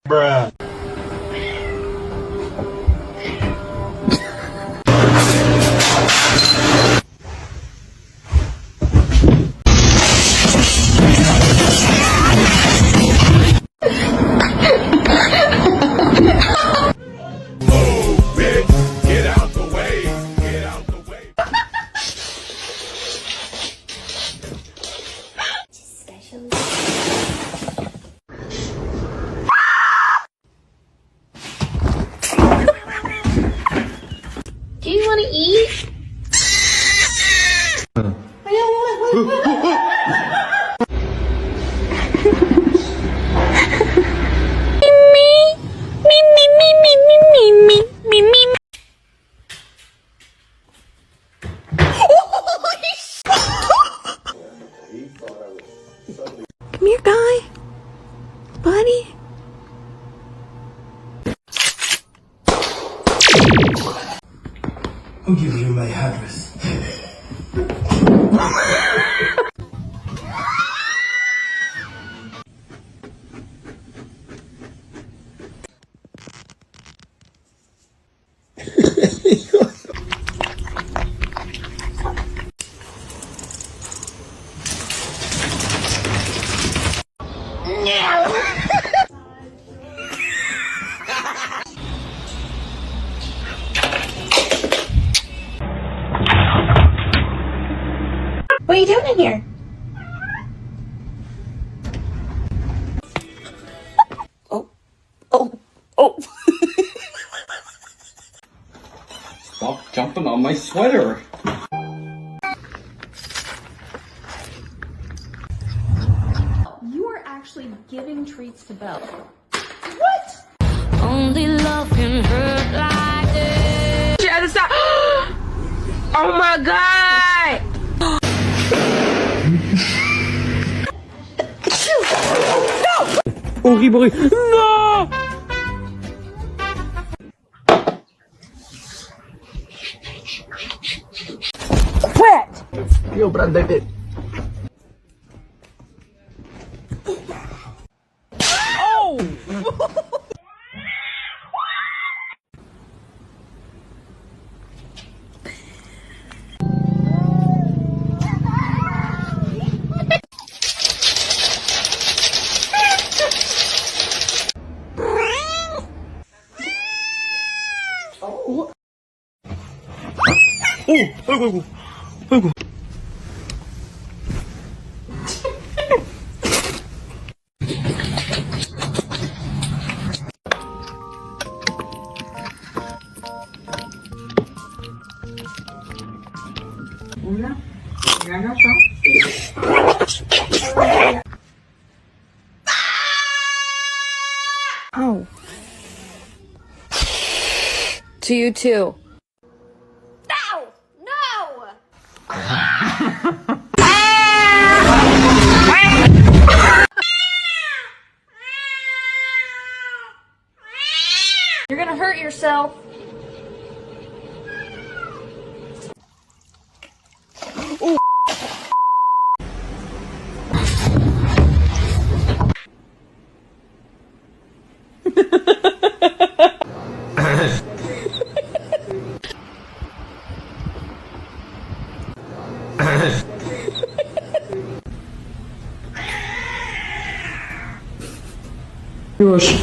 Bruh. Do you want to eat? Come here, guy. Buddy. I'll give you my address. What are you doing in here? Oh. Stop jumping on my sweater. You are actually giving treats to Belle. What? Only love can hurt like this. Oh my God. Horrible. No! Wet. Io prendo te. 아이고. Oh. To you too. You're gonna hurt yourself. Już.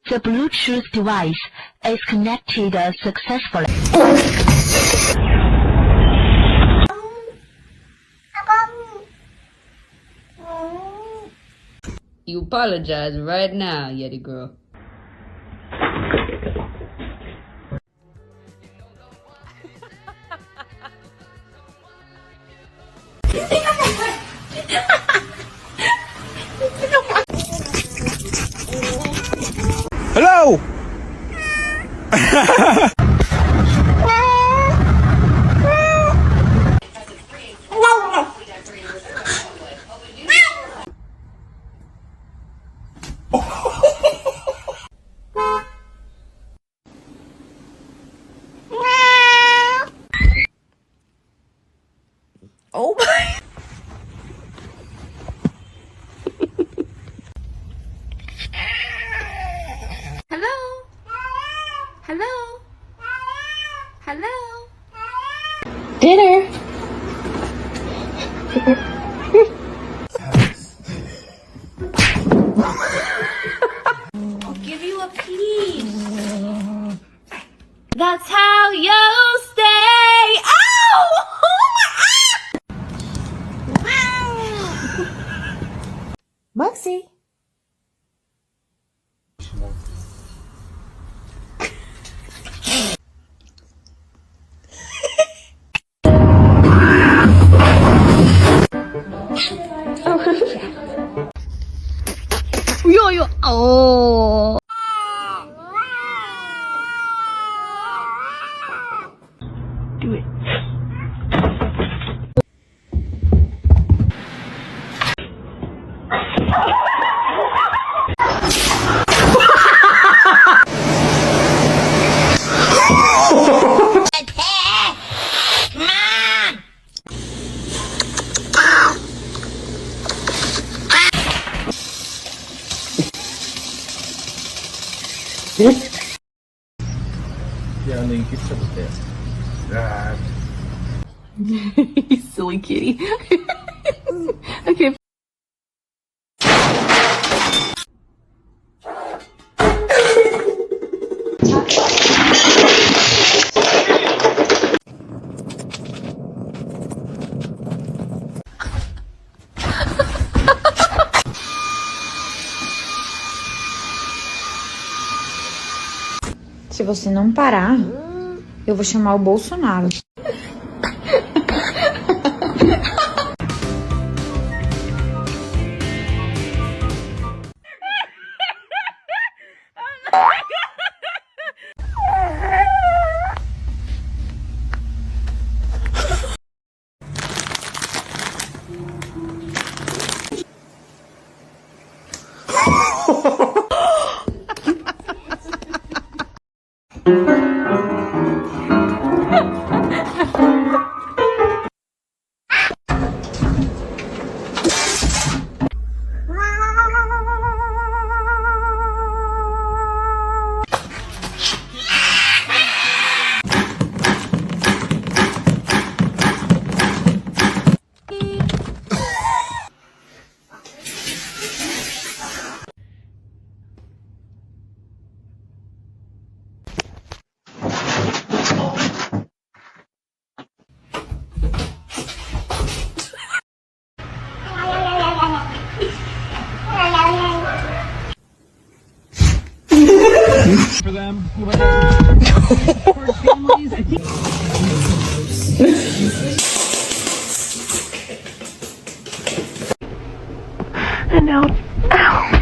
The Bluetooth device is connected successfully. You apologize right now, Yeti girl. Hello! Oh my. Hello? Hello? Hello? Dinner. I'll give you a piece. That's how you stay. Ow! Bugsy. Yo, oh. Do it. Yeah, naingit sa puti. Silly kitty. Okay. Se você não parar, eu vou chamar o Bolsonaro. For them, who for families, I think. And now, ow.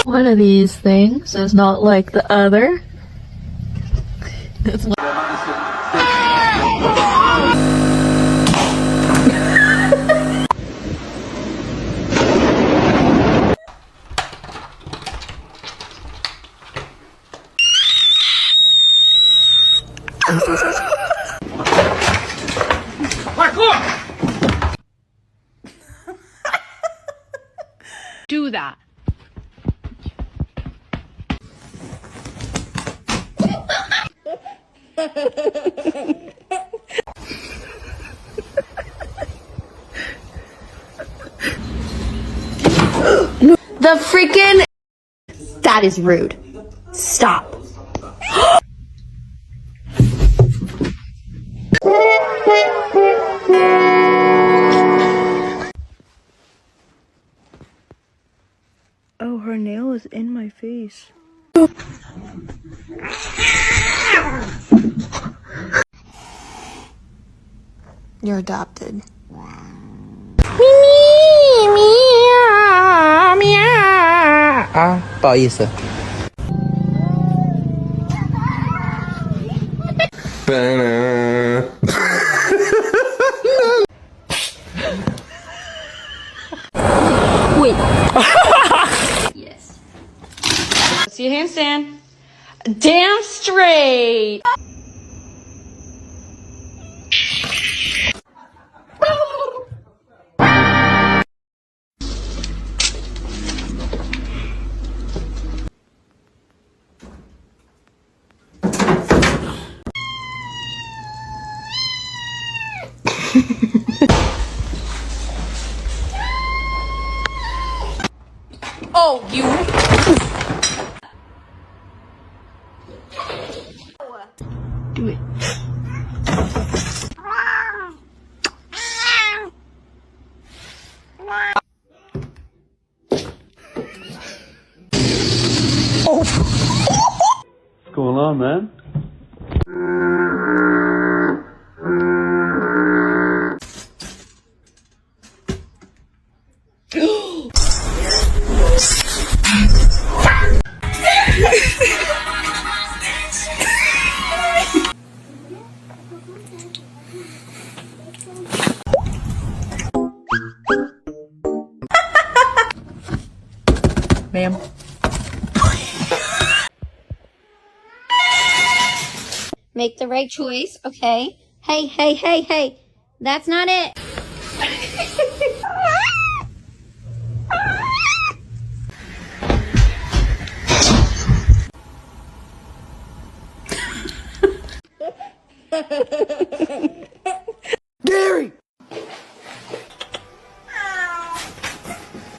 One of these things is not like the other. That's Do that. the freaking. That is rude. Stop. Oh, her nail is in my face. You're adopted. Ah, 不好意思。Wait. Yes. See a handstand. Damn straight. Oh, you. Do it. What's going on, man? Ma'am. Make the right choice, okay? Hey, hey, hey, hey. That's not it.